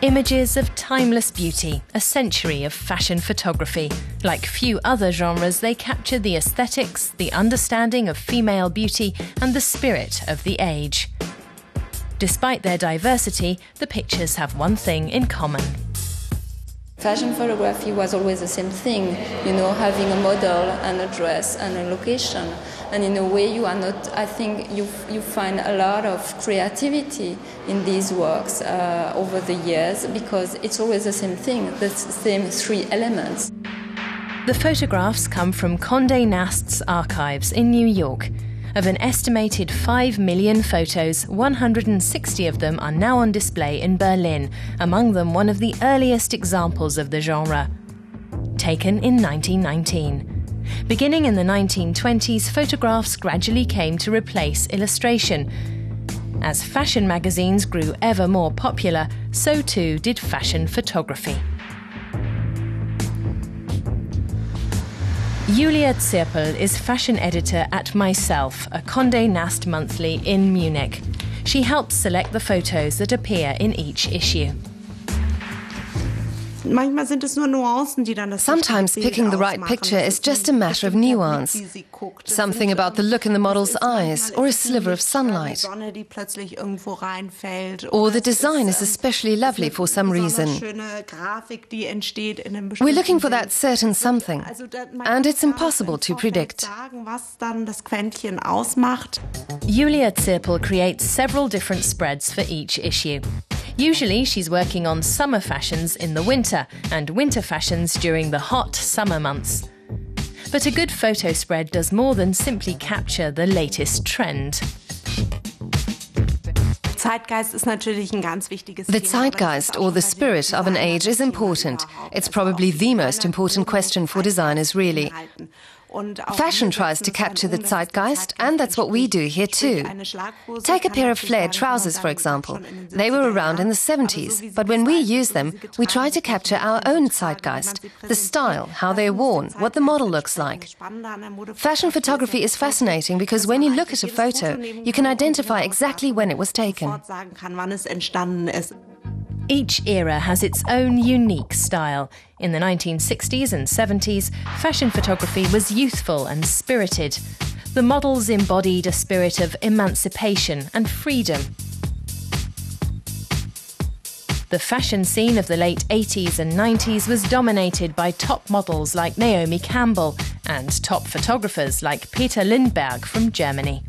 Images of timeless beauty, a century of fashion photography. Like few other genres, they capture the aesthetics, the understanding of female beauty, and the spirit of the age. Despite their diversity, the pictures have one thing in common. Fashion photography was always the same thing, having a model and a dress and a location. And in a way you are not, I think you find a lot of creativity in these works over the years, because it's always the same thing, the same three elements. The photographs come from Condé Nast's archives in New York. Of an estimated 5 million photos, 160 of them are now on display in Berlin, among them one of the earliest examples of the genre. Taken in 1919. Beginning in the 1920s, photographs gradually came to replace illustration. As fashion magazines grew ever more popular, so too did fashion photography. Julia Zirpel is fashion editor at Myself, a Condé Nast monthly in Munich. She helps select the photos that appear in each issue. Sometimes picking the right picture is just a matter of nuance. Something about the look in the model's eyes, or a sliver of sunlight. Or the design is especially lovely for some reason. We're looking for that certain something, and it's impossible to predict. Julia Zirpel creates several different spreads for each issue. Usually she's working on summer fashions in the winter and winter fashions during the hot summer months. But a good photo spread does more than simply capture the latest trend. The zeitgeist, or the spirit of an age, is important. It's probably the most important question for designers, really. Fashion tries to capture the zeitgeist, and that's what we do here too. Take a pair of flared trousers, for example. They were around in the 70s, but when we use them, we try to capture our own zeitgeist, the style, how they're worn, what the model looks like. Fashion photography is fascinating because when you look at a photo, you can identify exactly when it was taken. Each era has its own unique style. In the 1960s and 70s, fashion photography was youthful and spirited. The models embodied a spirit of emancipation and freedom. The fashion scene of the late 80s and 90s was dominated by top models like Naomi Campbell and top photographers like Peter Lindbergh from Germany.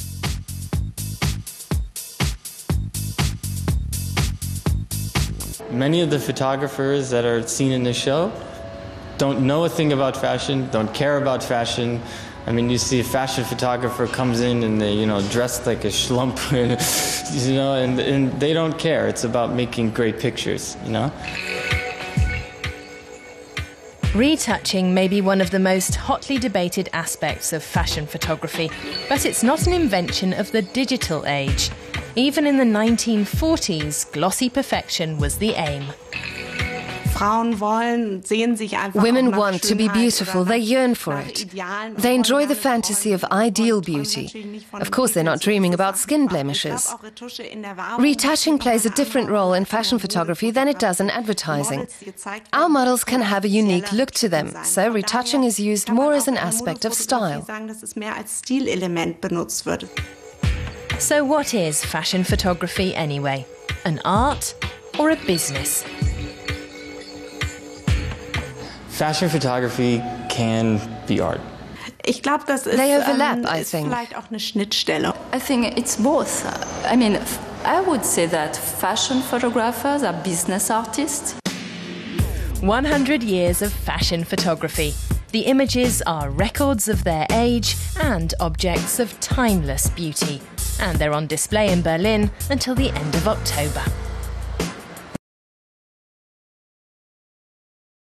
Many of the photographers that are seen in the show don't know a thing about fashion, don't care about fashion. I mean, you see a fashion photographer comes in and they, dressed like a schlump, and they don't care. It's about making great pictures, Retouching may be one of the most hotly debated aspects of fashion photography, but it's not an invention of the digital age. Even in the 1940s, glossy perfection was the aim. Women want to be beautiful, they yearn for it. They enjoy the fantasy of ideal beauty. Of course, they're not dreaming about skin blemishes. Retouching plays a different role in fashion photography than it does in advertising. Our models can have a unique look to them, so retouching is used more as an aspect of style. So what is fashion photography anyway? An art or a business? Fashion photography can be art. They overlap, I think. I think it's both. I would say that fashion photographers are business artists. 100 years of fashion photography. The images are records of their age and objects of timeless beauty. And they're on display in Berlin until the end of October.